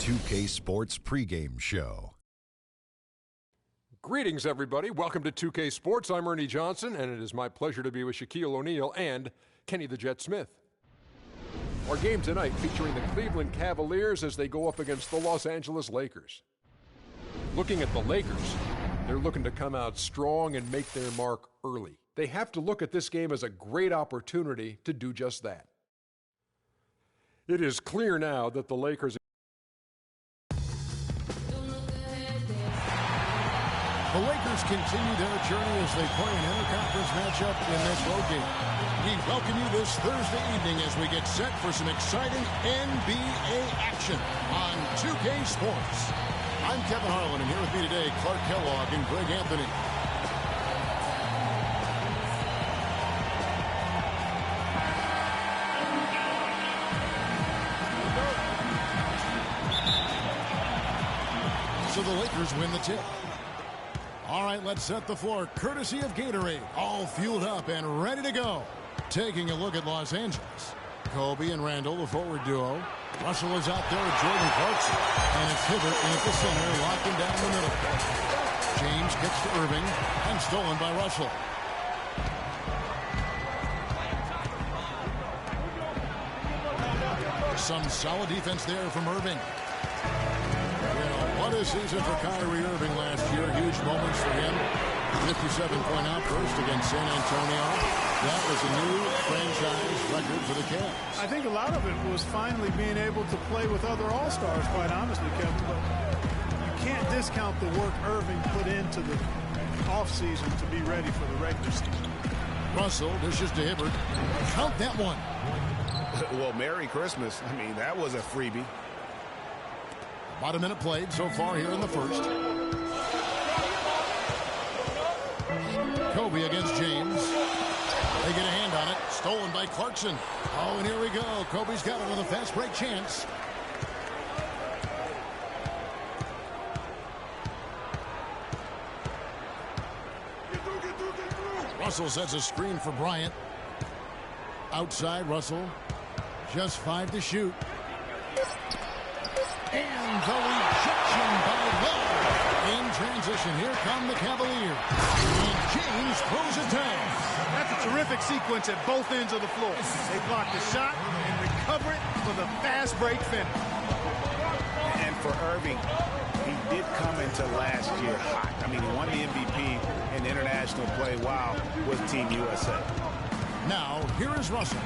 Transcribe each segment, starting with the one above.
2K Sports pregame show. Greetings, everybody. Welcome to 2K Sports. I'm Ernie Johnson, and it is my pleasure to be with Shaquille O'Neal and Kenny the Jet Smith. Our game tonight featuring the Cleveland Cavaliers as they go up against the Los Angeles Lakers. Looking at the Lakers, they're looking to come out strong and make their mark early. They have to look at this game as a great opportunity to do just that. It is clear now that the Lakers... The Lakers continue their journey as they play an interconference matchup in this road game. We welcome you this Thursday evening as we get set for some exciting NBA action on 2K Sports. I'm Kevin Harlan, and here with me today, Clark Kellogg and Greg Anthony. So the Lakers win the tip. All right, let's set the floor, courtesy of Gatorade. All fueled up and ready to go. Taking a look at Los Angeles. Kobe and Randall, the forward duo. Russell is out there with Jordan Clarkson. And it's Hibbert in at the center, locking down the middle. James gets to Irving, and stolen by Russell. Some solid defense there from Irving. What a season for Kyrie Irving last year. Huge moments for him. 57-point outburst against San Antonio. That was a new franchise record for the Cavs. I think a lot of it was finally being able to play with other All-Stars, quite honestly, Kevin. But you can't discount the work Irving put into the offseason to be ready for the regular season. Russell dishes to Hibbert. Count that one. Well, Merry Christmas. I mean, that was a freebie. About a minute played so far here in the first. Kobe against James. They get a hand on it. Stolen by Clarkson. Oh, and here we go. Kobe's got it with a fast break chance. Russell sets a screen for Bryant. Outside, Russell. Just 5 to shoot. And the rejection by Love. In transition, here come the Cavaliers. And James throws it down. That's a terrific sequence at both ends of the floor. They block the shot and recover it for the fast break finish. And for Irving, he did come into last year hot. I mean, he won the MVP in international play while with Team USA. Now, here is Russell.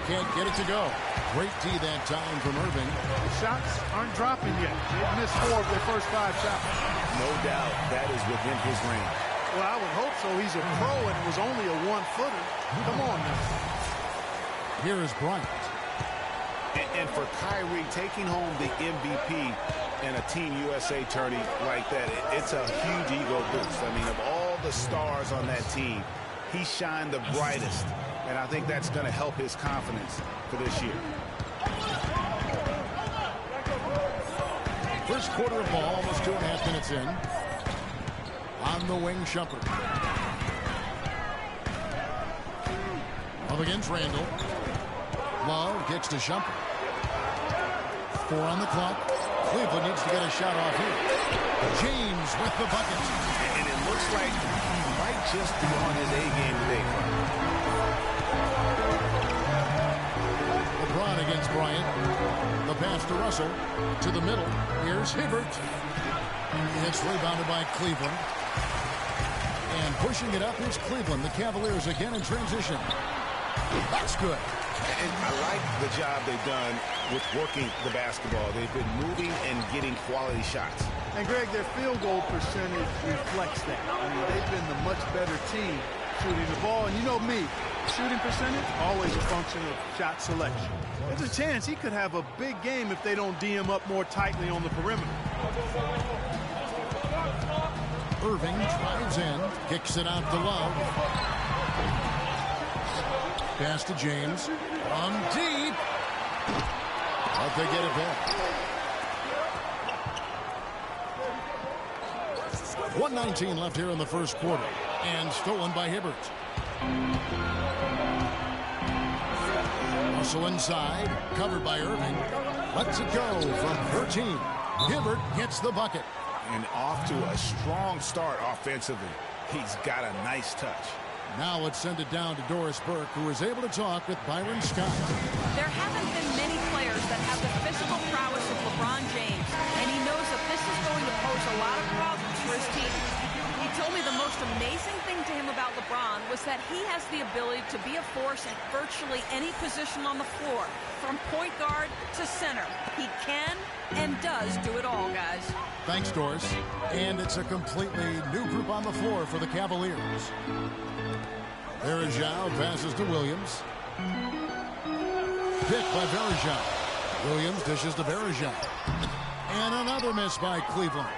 Can't get it to go. Great D that time from Irving. The shots aren't dropping yet. They've missed 4 of their first 5 shots. No doubt that is within his range. Well, I would hope so. He's a pro and it was only a 1-footer. Come on now. Here is Bryant. And for Kyrie, taking home the MVP in a Team USA tourney like that, it's a huge ego boost. I mean, of all the stars on that team, he shined the brightest. And I think that's going to help his confidence for this year. First quarter of ball, almost 2.5 minutes in. On the wing, Shumpert. Up against Randall. Love gets to Shumpert. 4 on the clock. Cleveland needs to get a shot off here. James with the bucket. And it looks like he might just be on his A game today. LeBron against Bryant. The pass to Russell. To the middle. Here's Hibbert. It's rebounded by Cleveland. And pushing it up is Cleveland. The Cavaliers again in transition. That's good. And I like the job they've done with working the basketball. They've been moving and getting quality shots. And, Greg, their field goal percentage reflects that. I mean, they've been the much better team shooting the ball. And you know me, shooting percentage, always a function of shot selection. There's a chance he could have a big game if they don't D him up more tightly on the perimeter. Irving drives in, kicks it out to Love. Pass to James. From deep. But they get it back. 1:19 left here in the first quarter. And stolen by Hibbert. Russell inside, covered by Irving. Lets it go from 13. Hibbert hits the bucket. And off to a strong start offensively. He's got a nice touch. Now let's send it down to Doris Burke, who is able to talk with Byron Scott. There haven't been many players that have the physical prowess of LeBron James, and he knows that this is going to pose a lot of problems for his team. He told me the most amazing thing to him about LeBron was that he has the ability to be a force at virtually any position on the floor, from point guard to center. He can and does do it all, guys. Thanks, Doris. And it's a completely new group on the floor for the Cavaliers. Verjao passes to Williams. Picked by Verjao. Williams dishes to Verjao. And another miss by Cleveland.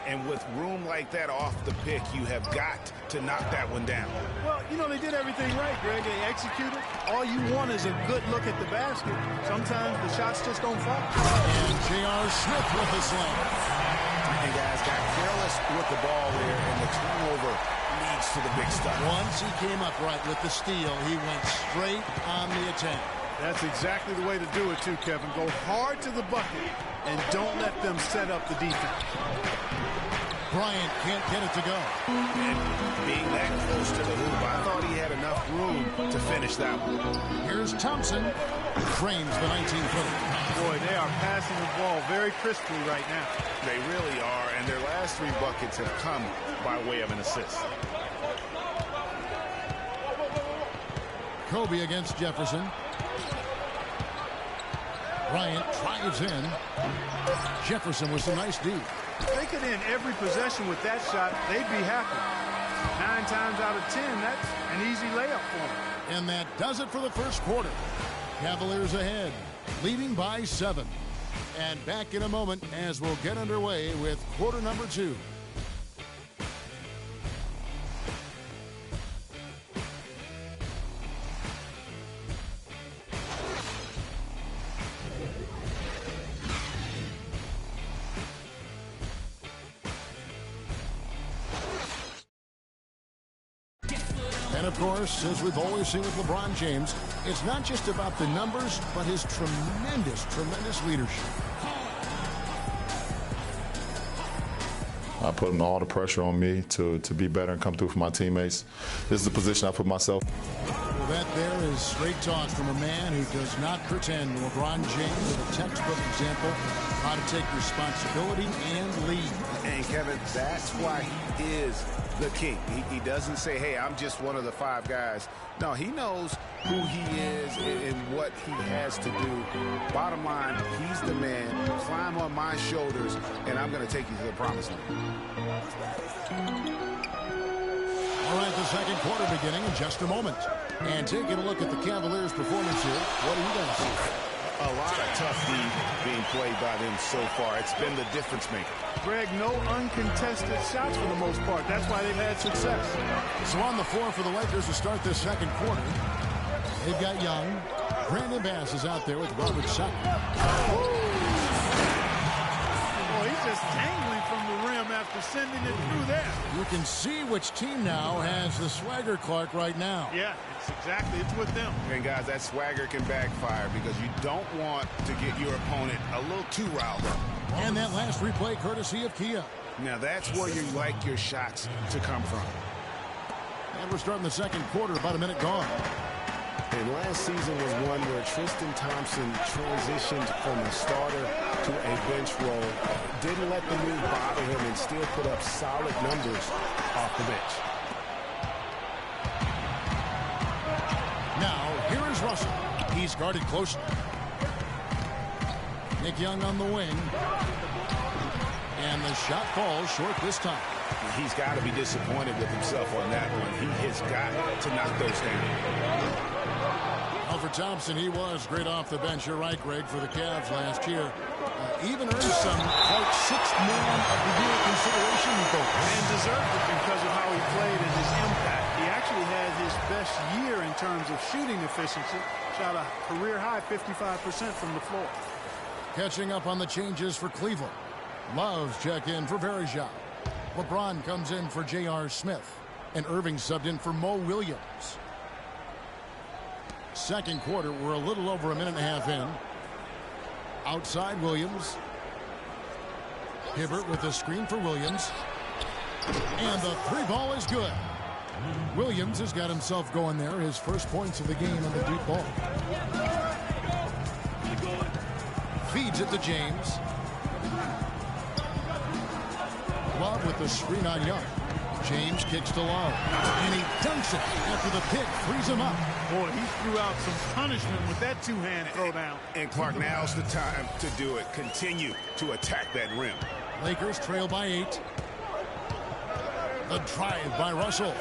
And with room like that off the pick, you have got to knock that one down. Well, you know, they did everything right, Greg. They executed. All you want is a good look at the basket. Sometimes the shots just don't fall. And J.R. Smith with the slam. And guys got careless with the ball there, and the turnover leads to the big stuff. Once he came up right with the steal, he went straight on the attack. That's exactly the way to do it, too, Kevin. Go hard to the bucket and don't let them set up the defense. Bryant can't get it to go. And being that close to the hoop, I thought he had enough room to finish that one. Here's Thompson. Frames the 19-footer. Boy, they are passing the ball very crisply right now. They really are, and their last 3 buckets have come by way of an assist. Kobe against Jefferson. Bryant drives in. Jefferson with some nice D. If they could end every possession with that shot, they'd be happy. 9 times out of 10, that's an easy layup for them. And that does it for the first quarter. Cavaliers ahead, leading by 7. And back in a moment as we'll get underway with quarter number 2. And of course, as we've always seen with LeBron James, it's not just about the numbers, but his tremendous leadership. I put all the pressure on me to be better and come through for my teammates. This is the position I put myself. Well, that there is straight talk from a man who does not pretend. LeBron James is a textbook example of how to take responsibility and lead. And Kevin, that's why he is the king. He doesn't say, hey, I'm just one of the 5 guys. No, he knows who he is and what he has to do. Bottom line, he's the man. Climb on my shoulders, and I'm going to take you to the promised land. All right, the second quarter beginning in just a moment. And taking a look at the Cavaliers' performance here, what do you guys see? A lot of tough D being played by them so far. It's been the difference maker. Greg, no uncontested shots for the most part. That's why they've had success. So on the floor for the Lakers to start this second quarter, they've got Young. Brandon Bass is out there with Robert Sutton. Oh, he's just tangling from the rim after sending it through there. You can see which team now has the swagger Clark right now. Yeah, it's with them. And guys, that swagger can backfire because you don't want to get your opponent a little too riled up. And that last replay courtesy of Kia. Now that's where you like your shots to come from. And we're starting the second quarter, about a minute gone. And last season was one where Tristan Thompson transitioned from a starter to a bench role. Didn't let the move bother him and still put up solid numbers off the bench. Now, here is Russell. He's guarded closely. Nick Young on the wing. And the shot falls short this time. He's got to be disappointed with himself on that one. He has got to knock those down. Well, for Thompson, he was great off the bench. You're right, Greg, for the Cavs last year. Even earned some Clark 6th Man of the Year consideration votes. And deserved it because of how he played and his impact. He actually had his best year in terms of shooting efficiency. Shot a career-high 55% from the floor. Catching up on the changes for Cleveland. Love's check in for Verjao. LeBron comes in for J.R. Smith. And Irving subbed in for Mo Williams. Second quarter, we're a little over a minute and a half in. Outside Williams. Hibbert with the screen for Williams. And the three ball is good. Williams has got himself going there. His first points of the game on the deep ball. Feeds it to James. Love with the screen on Young. James kicks to Love. And he dunks it after the pick frees him up. Boy, he threw out some punishment with that two-hand throwdown. And Clark, now's the time to do it. Continue to attack that rim. Lakers trail by 8. The drive by Russell.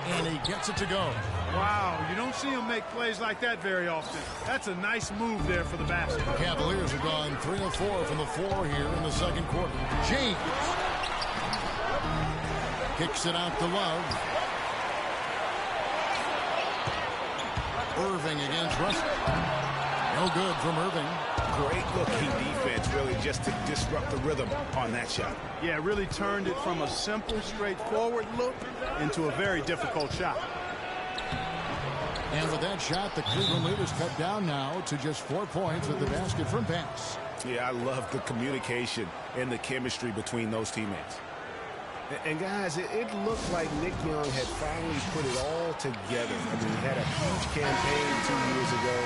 And he gets it to go. Wow, you don't see him make plays like that very often. That's a nice move there for the basket. Cavaliers have gone 3 of 4 from the floor here in the second quarter. James kicks it out to Love. Irving against Russell. No good from Irving. Great looking defense, really, just to disrupt the rhythm on that shot. Yeah, really turned it from a simple, straightforward look into a very difficult shot. And with that shot, the Cleveland lead is cut down now to just 4 points with the basket from pass. Yeah, I love the communication and the chemistry between those teammates. And guys, it looked like Nick Young had finally put it all together. I mean, he had a huge campaign 2 years ago,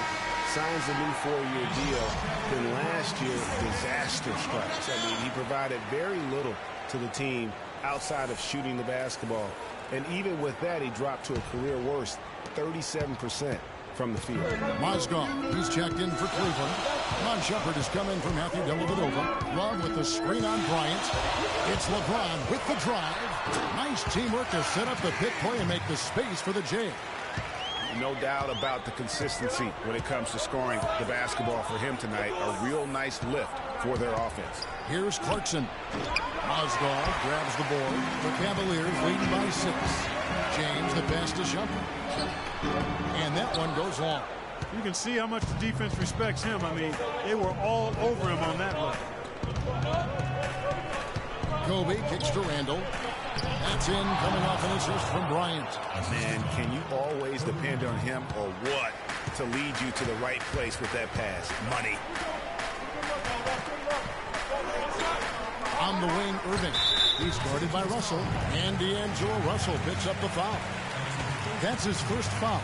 signs a new 4-year deal. Then last year, disaster strikes. I mean, he provided very little to the team outside of shooting the basketball. And even with that, he dropped to a career worst, 37% from the field. Mozgov, he's checked in for Cleveland. Ron Shepard has come in for Matthew Dellavedova. Love with the screen on Bryant. It's LeBron with the drive. Nice teamwork to set up the pick play and make the space for the Jay. No doubt about the consistency when it comes to scoring the basketball for him tonight. A real nice lift for their offense. Here's Clarkson. Mozgov grabs the board. The Cavaliers leading by 6. James the pass to Shumpert. And that one goes long. You can see how much the defense respects him. I mean, they were all over him on that look. Kobe kicks to Randall. That's in, coming off an assist from Bryant. Man, can you always depend on him or what to lead you to the right place with that pass? Money. On the wing, Irving. He's guarded by Russell. And D'Angelo Russell picks up the foul. That's his first foul.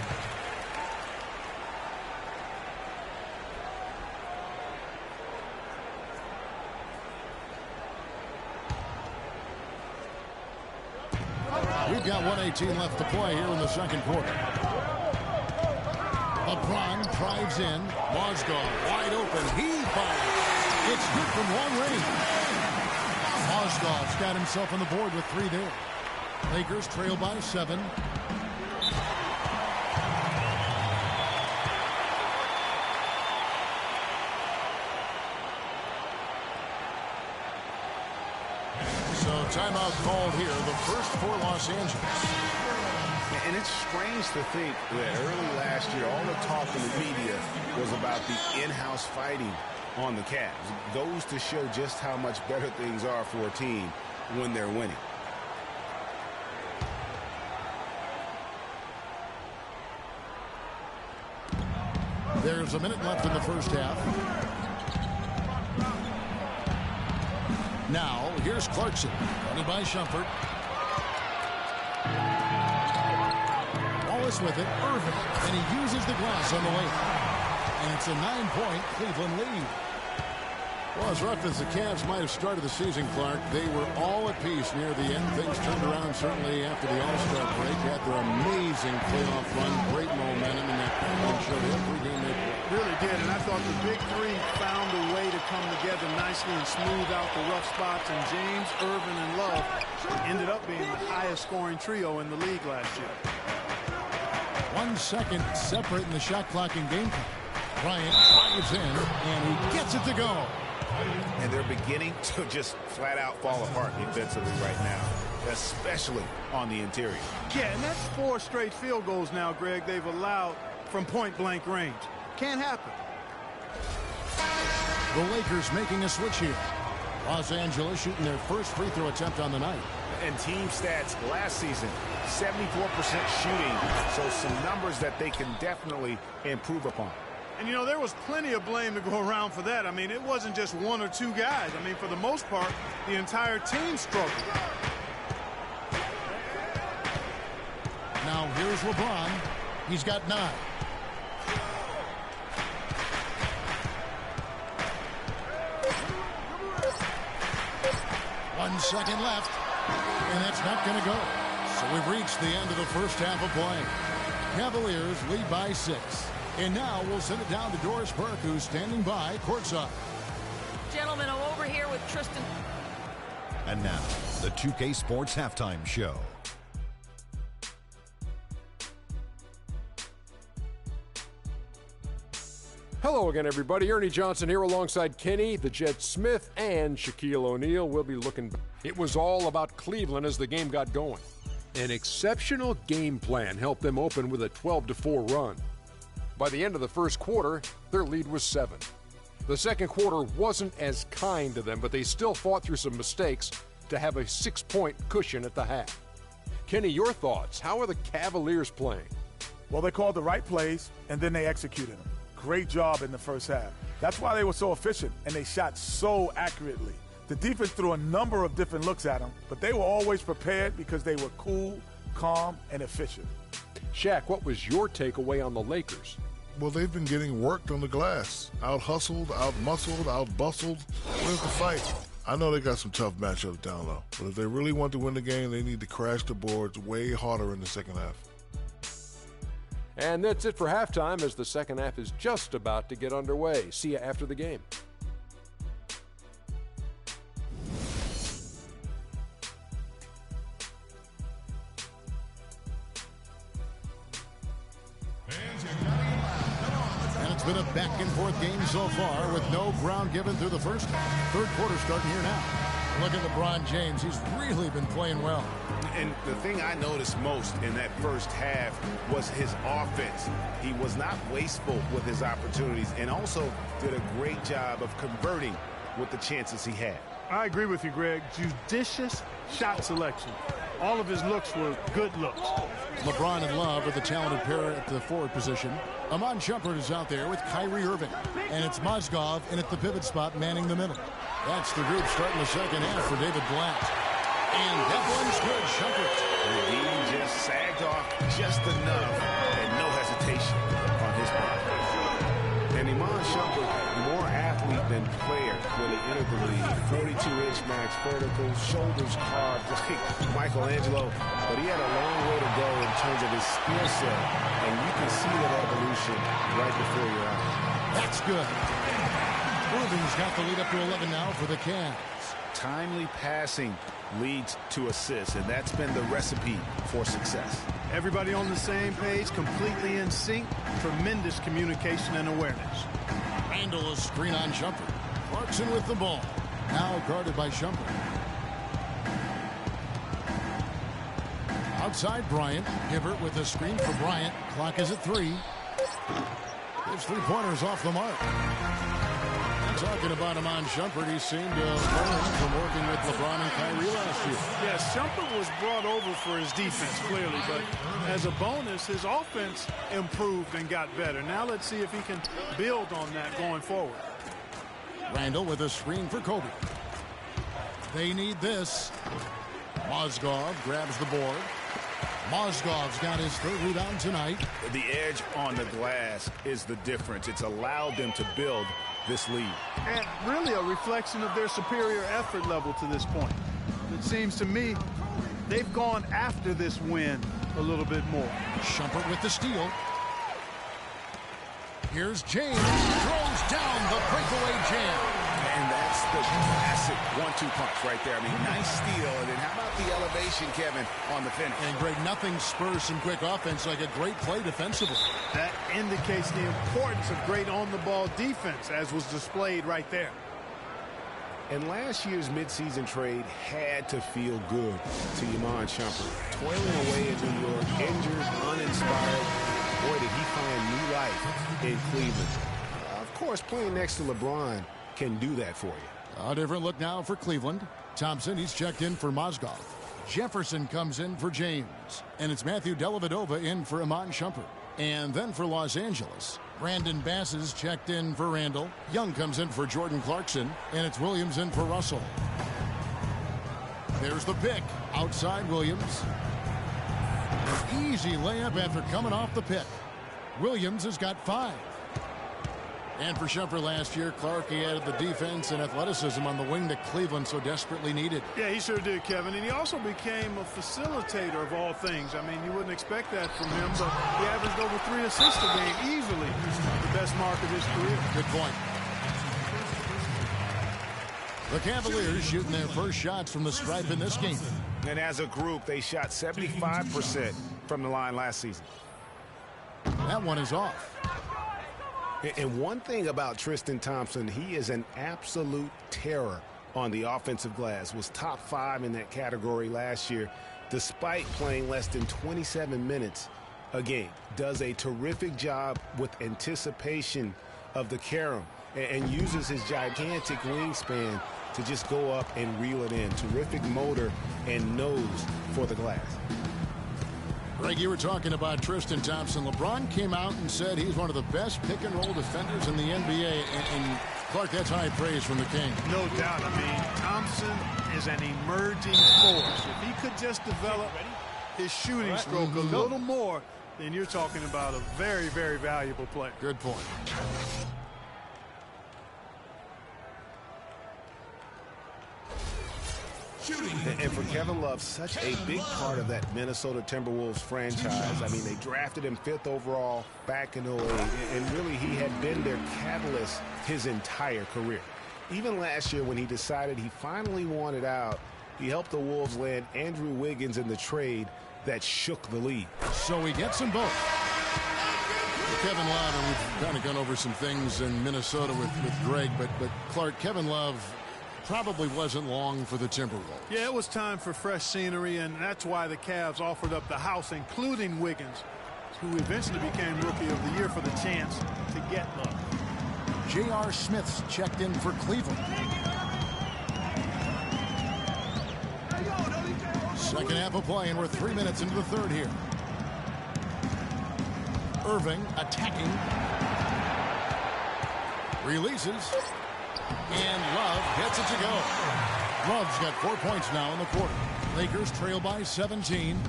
We've got 1:18 left to play here in the second quarter. LeBron drives in. Mozgov wide open. He fires. It's good from long range. Mozgov's got himself on the board with 3 there. Lakers trail by 7. So timeout called here, the first for Los Angeles. And it's strange to think that early last year, all the talk in the media was about the in-house fighting on the Cavs. It goes to show just how much better things are for a team when they're winning. There's a minute left in the first half. Now, here's Clarkson, running by Shumpert. Wallace with it, Irving, and he uses the glass on the way. And it's a 9-point Cleveland lead. Well, as rough as the Cavs might have started the season, Clark, they were all at peace near the end. Things turned around certainly after the All-Star break. After an amazing playoff run, great momentum, and that showed every game they played. Really did, and I thought the big three found a way to come together nicely and smooth out the rough spots, and James, Irvin, and Love ended up being the highest scoring trio in the league last year. 1 second separating the shot clock and game clock. Bryant drives in, and he gets it to go. And they're beginning to just flat out fall apart defensively right now, especially on the interior. Yeah, and that's 4 straight field goals now, Greg, they've allowed from point-blank range. Can't happen. The Lakers making a switch here. Los Angeles shooting their first free throw attempt on the night. And team stats last season, 74% shooting. So some numbers that they can definitely improve upon. And, you know, there was plenty of blame to go around for that. I mean, it wasn't just one or two guys. I mean, for the most part, the entire team struggled. Now here's LeBron. He's got 9. One second left, and that's not going to go. So we've reached the end of the first half of play. Cavaliers lead by 6. And now we'll send it down to Doris Burke, who's standing by courtside. Gentlemen, I'm over here with Tristan. And now, the 2K Sports Halftime Show. Hello again, everybody. Ernie Johnson here alongside Kenny, the Jet Smith, and Shaquille O'Neal. We'll be looking. It was all about Cleveland as the game got going. An exceptional game plan helped them open with a 12-4 run. By the end of the first quarter, their lead was 7. The second quarter wasn't as kind to them, but they still fought through some mistakes to have a 6-point cushion at the half. Kenny, your thoughts? How are the Cavaliers playing? Well, they called the right plays, and then they executed them. Great job in the first half. That's why they were so efficient, and they shot so accurately. The defense threw a number of different looks at them, but they were always prepared because they were cool, calm, and efficient. Shaq, what was your takeaway on the Lakers? Well, they've been getting worked on the glass. Out-hustled, out-muscled, out-bustled. Where's the fight? I know they got some tough matchups down low, but if they really want to win the game, they need to crash the boards way harder in the second half. And that's it for halftime, as the second half is just about to get underway. See you after the game. And it's been a back-and-forth game so far with no ground given through the first half. Third quarter starting here now. Look at LeBron James. He's really been playing well. And the thing I noticed most in that first half was his offense. He was not wasteful with his opportunities and also did a great job of converting with the chances he had. I agree with you, Greg. Judicious shot selection. All of his looks were good looks. LeBron and Love are the talented pair at the forward position. Iman Shumpert is out there with Kyrie Irving. And it's Mozgov in at the pivot spot manning the middle. That's the group starting the second half for David Blatt. And that one's good, Shumpert. He just sagged off just enough and no hesitation on his part. And Iman Shumpert, more athlete than player when he entered the league. 42-inch max vertical, shoulders carved like Michelangelo. But he had a long way to go in terms of his skill set. And you can see that evolution right before your eyes. That's good. Irving's got the lead up to 11 now for the Cavs. Timely passing leads to assists, and that's been the recipe for success. Everybody on the same page, completely in sync. Tremendous communication and awareness. Randall, a screen on Shumpert. Clarkson with the ball. Now guarded by Shumpert. Outside Bryant. Hibbert with a screen for Bryant. Clock is at 3. His three-pointers off the mark. Talking about him on Shumpert, he seemed to learn from working with LeBron and Kyrie last year. Yeah, Shumpert was brought over for his defense, clearly, but as a bonus, his offense improved and got better. Now let's see if he can build on that going forward. Randall with a screen for Kobe. They need this. Mozgov grabs the board. Mozgov's got his third rebound tonight. The edge on the glass is the difference. It's allowed them to build this lead. And really a reflection of their superior effort level to this point. It seems to me they've gone after this win a little bit more. Shumpert with the steal. Here's James. Throws down the breakaway jam. And that's the classic 1-2 punch right there. I mean, nice steal. And then how about the elevation, Kevin, on the finish? And Greg, nothing spurs some quick offense like a great play defensively. That indicates the importance of great on-the-ball defense, as was displayed right there. And last year's midseason trade had to feel good to Iman Shumpert. Toiling away in New York, injured, uninspired. Boy, did he find new life in Cleveland. Of course, playing next to LeBron can do that for you. A different look now for Cleveland. Thompson, he's checked in for Mozgov. Jefferson comes in for James. And it's Matthew Dellavedova in for Iman Shumpert. And then for Los Angeles, Brandon Bass is checked in for Randall. Young comes in for Jordan Clarkson. And it's Williams in for Russell. There's the pick. Outside Williams. An easy layup after coming off the pick. Williams has got 5. And for Shumpert last year, Clark, he added the defense and athleticism on the wing that Cleveland so desperately needed. Yeah, he sure did, Kevin. And he also became a facilitator of all things. I mean, you wouldn't expect that from him, but he averaged over 3 assists a game easily. The best mark of his career. Good point. The Cavaliers shooting their first shots from the stripe in this game. And as a group, they shot 75% from the line last season. That one is off. And one thing about Tristan Thompson, he is an absolute terror on the offensive glass. Was top 5 in that category last year, despite playing less than 27 minutes a game. Does a terrific job with anticipation of the carom and uses his gigantic wingspan to just go up and reel it in. Terrific motor and nose for the glass. Greg, you were talking about Tristan Thompson. LeBron came out and said he's one of the best pick-and-roll defenders in the NBA. And Clark, that's high praise from the King. No doubt. I mean, Thompson is an emerging force. If he could just develop his shooting stroke a little more, then you're talking about a very, very valuable player. Good point. And for Kevin Love, such a big part of that Minnesota Timberwolves franchise. I mean, they drafted him 5th overall back in 08, and really he had been their catalyst his entire career. Even last year when he decided he finally wanted out, he helped the Wolves land Andrew Wiggins in the trade that shook the league. So we get them both. Kevin Love, and we've kind of gone over some things in Minnesota with Greg, but Clark, Kevin Love probably wasn't long for the Timberwolves. Yeah, it was time for fresh scenery, and that's why the Cavs offered up the house, including Wiggins, who eventually became Rookie of the Year, for the chance to get Love. J.R. Smith's checked in for Cleveland. Second half of play, and we're 3 minutes into the third here. Irving attacking. Releases. And Love gets it to go. Love's got 4 points now in the quarter. Lakers trail by 17.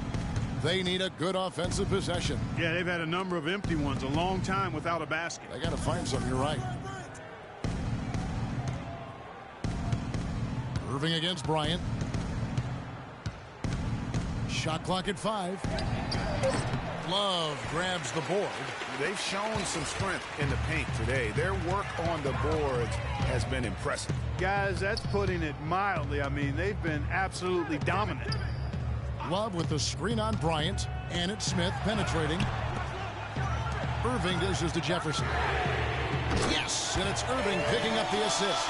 They need a good offensive possession. Yeah, they've had a number of empty ones, a long time without a basket. They got to find something. You're right. Irving against Bryant. Shot clock at 5. Love grabs the board. They've shown some strength in the paint today. Their work on the boards has been impressive. Guys, that's putting it mildly. I mean, they've been absolutely dominant. Love with the screen on Bryant, and it's Smith penetrating. Irving dishes to Jefferson. Yes, and it's Irving picking up the assist.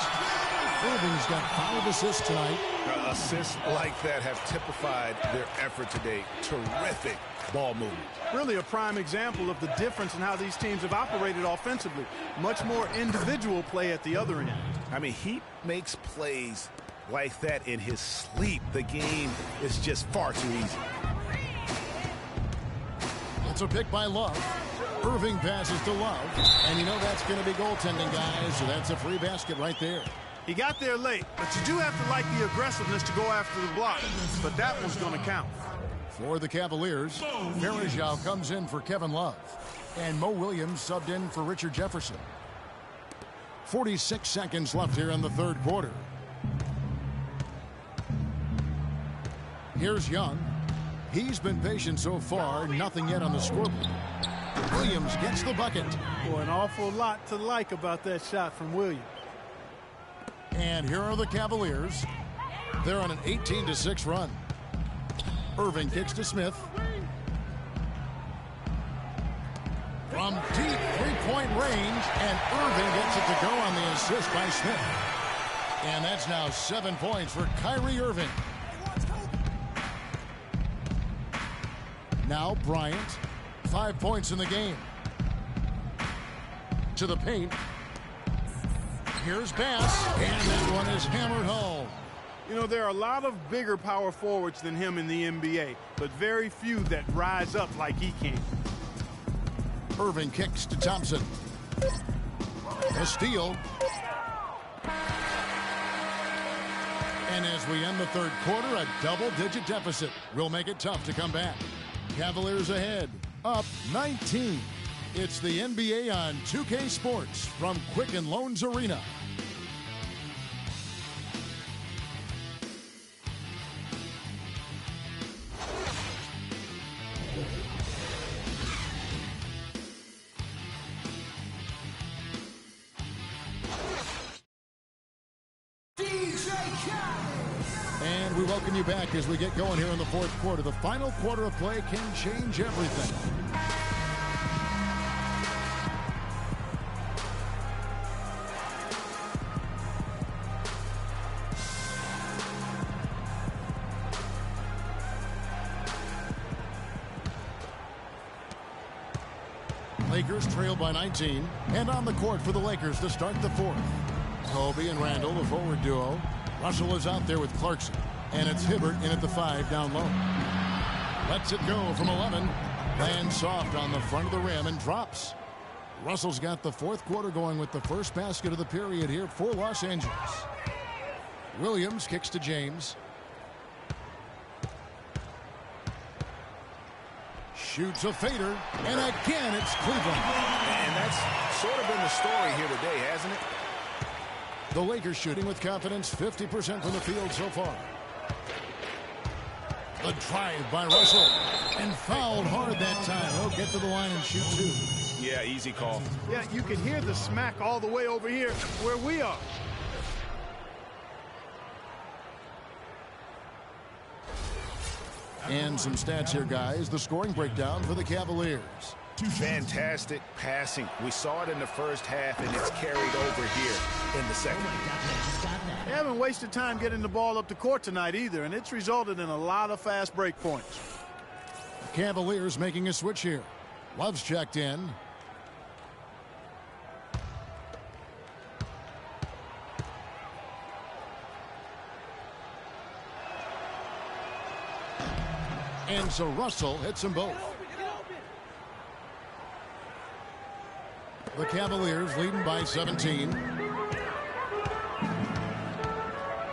Irving's got 5 assists tonight. Assists like that have typified their effort today. Terrific ball movement. Really a prime example of the difference in how these teams have operated offensively. Much more individual play at the other end. I mean, he makes plays like that in his sleep. The game is just far too easy. It's a pick by Love. Irving passes to Love. And you know that's going to be goaltending, guys. So that's a free basket right there. He got there late, but you do have to like the aggressiveness to go after the block. But that one's going to count. For the Cavaliers, Varejao comes in for Kevin Love. And Mo Williams subbed in for Richard Jefferson. 46 seconds left here in the third quarter. Here's Young. He's been patient so far, nothing yet on the scoreboard. Williams gets the bucket. Boy, an awful lot to like about that shot from Williams. And here are the Cavaliers. They're on an 18-6 run. Irving kicks to Smith. From deep three-point range, and Irving gets it to go on the assist by Smith. And that's now 7 points for Kyrie Irving. Now Bryant, 5 points in the game. To the paint. Here's Bass, and that one is hammered home. You know, there are a lot of bigger power forwards than him in the NBA, but very few that rise up like he can. Irving kicks to Thompson. A steal. And as we end the third quarter, a double-digit deficit will make it tough to come back. Cavaliers ahead, up 19. It's the NBA on 2K Sports from Quicken Loans Arena. And we welcome you back as we get going here in the fourth quarter. The final quarter of play can change everything. Lakers trail by 19. And on the court for the Lakers to start the fourth. Kobe and Randall, the forward duo. Russell is out there with Clarkson. And it's Hibbert in at the 5 down low. Lets it go from 11. Lands soft on the front of the rim and drops. Russell's got the fourth quarter going with the first basket of the period here for Los Angeles. Williams kicks to James. Shoots a fader, and again it's Cleveland. And that's sort of been the story here today, hasn't it? The Lakers shooting with confidence, 50% from the field so far. The drive by Russell, and fouled hard that time. He'll get to the line and shoot two. Yeah, easy call. Yeah, you can hear the smack all the way over here where we are. And some stats here, guys. The scoring breakdown for the Cavaliers. Fantastic passing. We saw it in the first half, and it's carried over here in the second. They haven't wasted time getting the ball up the court tonight either, and it's resulted in a lot of fast break points. Cavaliers making a switch here. Love's checked in. And so Russell hits them both. The Cavaliers leading by 17.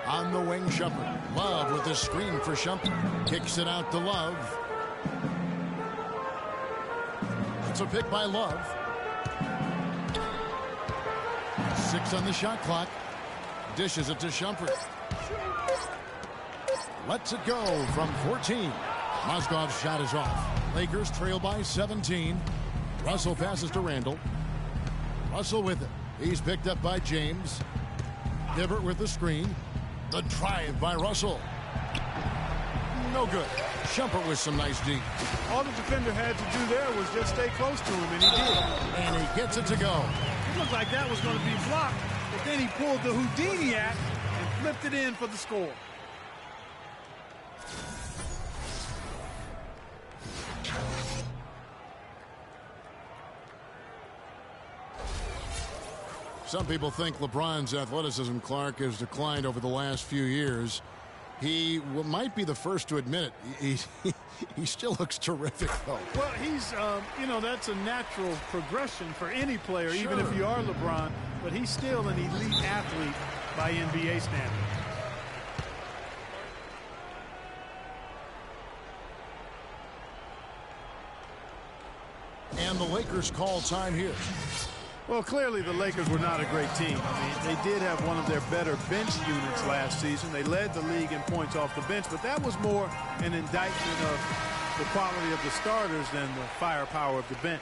On the wing, Shumpert. Love with the screen for Shumpert. Kicks it out to Love. It's a pick by Love. 6 on the shot clock. Dishes it to Shumpert. Lets it go from 14. Mozgov's shot is off. Lakers trail by 17. Russell passes to Randall. Russell with it. He's picked up by James. Hibbert with the screen. The drive by Russell. No good. Shumpert with some nice D. All the defender had to do there was just stay close to him, and he did. And he gets it to go. It looked like that was going to be blocked, but then he pulled the Houdini act and flipped it in for the score. Some people think LeBron's athleticism, Clark, has declined over the last few years. He might be the first to admit it. He still looks terrific, though. Well, he's, you know, that's a natural progression for any player, sure, even if you are LeBron. But he's still an elite athlete by NBA standards. And the Lakers call time here. Well, clearly the Lakers were not a great team. I mean, they did have one of their better bench units last season. They led the league in points off the bench, but that was more an indictment of the quality of the starters than the firepower of the bench.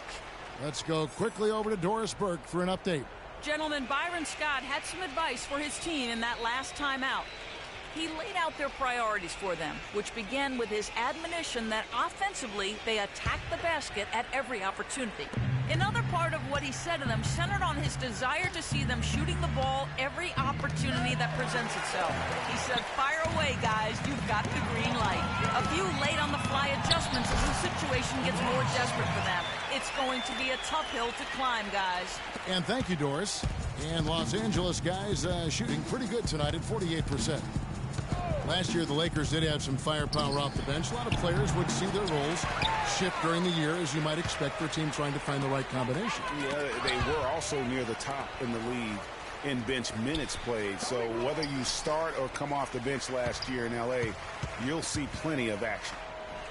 Let's go quickly over to Doris Burke for an update. Gentlemen, Byron Scott had some advice for his team in that last timeout. He laid out their priorities for them, which began with his admonition that offensively they attack the basket at every opportunity. Another part of what he said to them centered on his desire to see them shooting the ball every opportunity that presents itself. He said, fire away, guys. You've got the green light. A few late-on-the-fly adjustments as the situation gets more desperate for them. it's going to be a tough hill to climb, guys. And thank you, Doris. And Los Angeles guys shooting pretty good tonight at 48%. Last year, the Lakers did have some firepower off the bench. A lot of players would see their roles shift during the year, as you might expect for a team trying to find the right combination. Yeah, they were also near the top in the league in bench minutes played. So whether you start or come off the bench last year in L.A., you'll see plenty of action.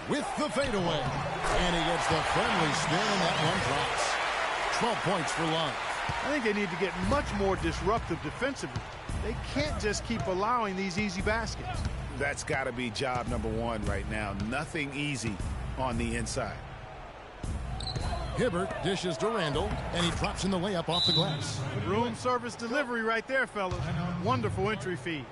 With the fadeaway. And he gets the friendly spin, and that one drops. 12 points for Love. I think they need to get much more disruptive defensively. They can't just keep allowing these easy baskets. That's got to be job number one right now. Nothing easy on the inside. Hibbert dishes to Randall, and he drops in the layup off the glass. Room service delivery right there, fellas. Wonderful entry feed.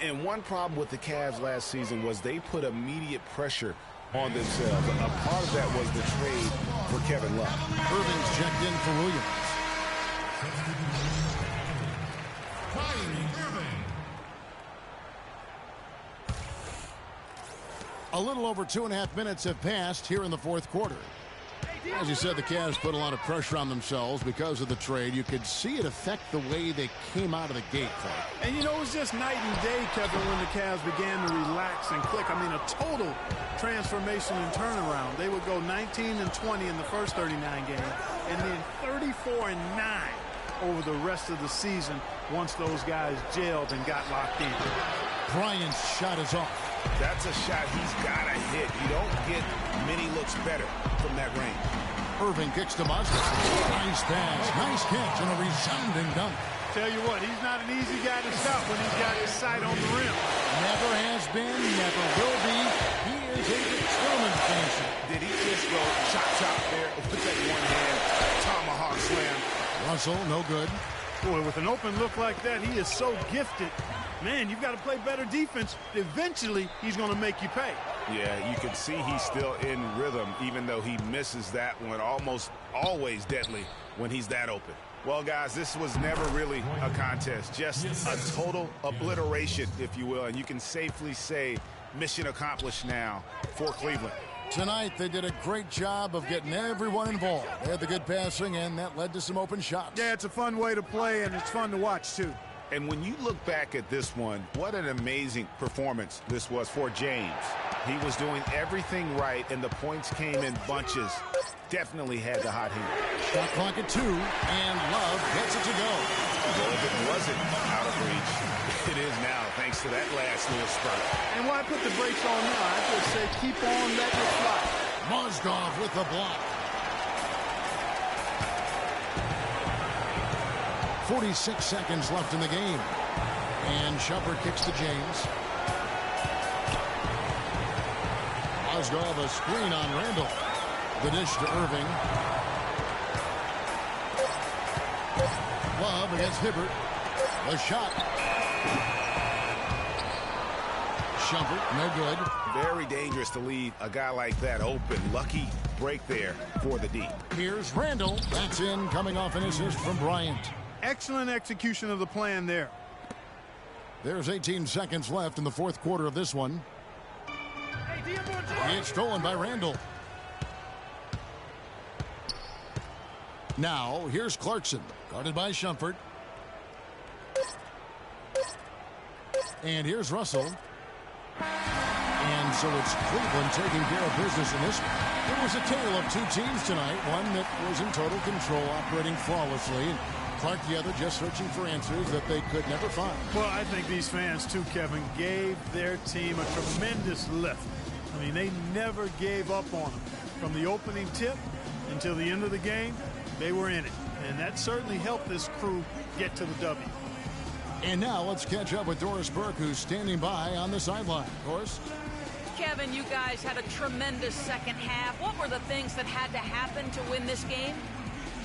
And one problem with the Cavs last season was they put immediate pressure on themselves. A part of that was the trade for Kevin Love. Irving's checked in for Williams. A little over 2.5 minutes have passed here in the fourth quarter. As you said, the Cavs put a lot of pressure on themselves because of the trade. You could see it affect the way they came out of the gate, Clark. And, you know, it was just night and day, Kevin, when the Cavs began to relax and click. I mean, a total transformation and turnaround. They would go 19-20 in the first 39 games, and then 34-9 over the rest of the season once those guys gelled and got locked in. Bryant's shot is off. That's a shot he's got to hit. You don't get many looks better from that range. Irving kicks to Muslim. Nice pass, nice catch, and a resounding dunk. Tell you what, he's not an easy guy to stop when he's got his sight on the rim. Never has been, never will be. He is a determined finisher. Did he just go chop there with that one-hand tomahawk slam? Russell, no good. Boy, with an open look like that, he is so gifted. Man, you've got to play better defense. Eventually, he's going to make you pay. Yeah, you can see he's still in rhythm, even though he misses that one almost always deadly when he's that open. Well, guys, this was never really a contest, just a total obliteration, if you will, and you can safely say mission accomplished now for Cleveland. Tonight, they did a great job of getting everyone involved. They had the good passing, and that led to some open shots. Yeah, it's a fun way to play, and it's fun to watch, too. And when you look back at this one, what an amazing performance this was for James. He was doing everything right, and the points came in bunches. Definitely had the hot hand. Shot clock at 2, and Love gets it to go. Well, if it wasn't out of reach, it is now, thanks to that last little spurt. And why put the brakes on now? I just say keep on letting it fly. Mozgov with the block. 46 seconds left in the game. And Shumpert kicks to James. Mozgov a screen on Randall. The dish to Irving. Love against Hibbert. The shot. Shumpert, no good. Very dangerous to leave a guy like that open. Lucky break there for the D. Here's Randall. That's in, coming off an assist from Bryant. Excellent execution of the plan there. There's 18 seconds left in the fourth quarter of this one. It's stolen by Randall. Now, here's Clarkson, guarded by Shumpert. And here's Russell. And so it's Cleveland taking care of business in this one. It was a tale of two teams tonight, one that was in total control, operating flawlessly, and Clark, the other, just searching for answers that they could never find. Well, I think these fans, too, Kevin, gave their team a tremendous lift. I mean, they never gave up on them. From the opening tip until the end of the game, they were in it. And that certainly helped this crew get to the W. And now let's catch up with Doris Burke, who's standing by on the sideline. Doris? Kevin, you guys had a tremendous second half. What were the things that had to happen to win this game?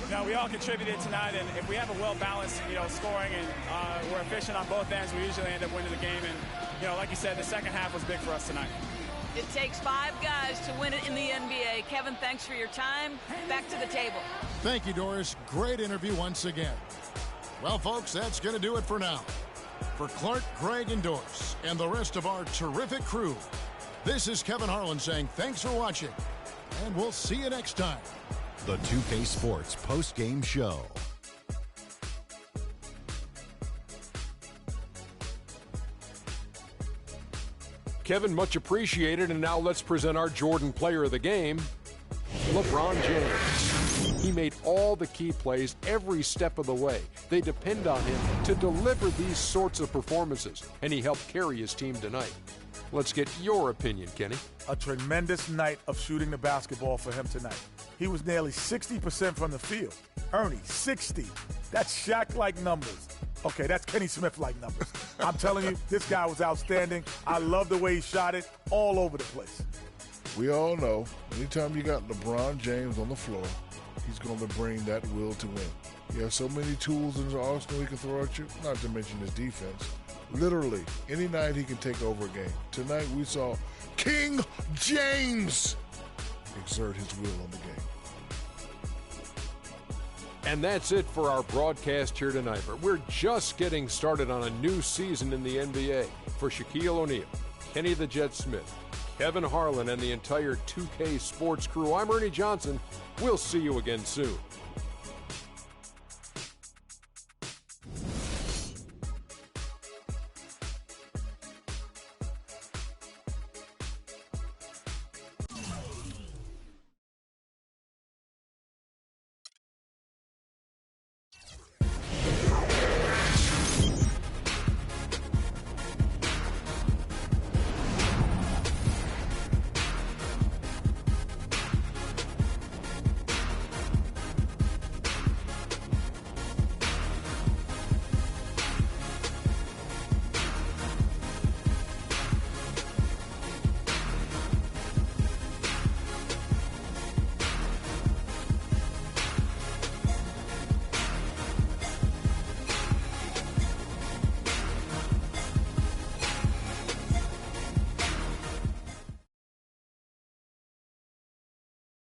No, we all contributed tonight, and if we have a well-balanced, scoring and we're efficient on both ends, we usually end up winning the game. And, like you said, the second half was big for us tonight. It takes 5 guys to win it in the NBA. Kevin, thanks for your time. Back to the table. Thank you, Doris. Great interview once again. Well, folks, that's going to do it for now. For Clark, Greg, and Doris, and the rest of our terrific crew, this is Kevin Harlan saying thanks for watching, and we'll see you next time. The 2K Sports post-game show. Kevin, much appreciated, and now let's present our Jordan player of the game, LeBron James. He made all the key plays every step of the way. They depend on him to deliver these sorts of performances, and he helped carry his team tonight. Let's get your opinion, Kenny. A tremendous night of shooting the basketball for him tonight. He was nearly 60% from the field. Ernie, 60. That's Shaq-like numbers. Okay, that's Kenny Smith-like numbers. I'm telling you, this guy was outstanding. I love the way he shot it all over the place. We all know, anytime you got LeBron James on the floor, he's going to bring that will to win. He has so many tools in his arsenal he can throw at you, not to mention his defense. Literally, any night he can take over a game. Tonight we saw King James exert his will on the game. And that's it for our broadcast here tonight. But we're just getting started on a new season in the NBA. For Shaquille O'Neal, Kenny the Jet Smith, Kevin Harlan, and the entire 2K Sports crew, I'm Ernie Johnson. We'll see you again soon.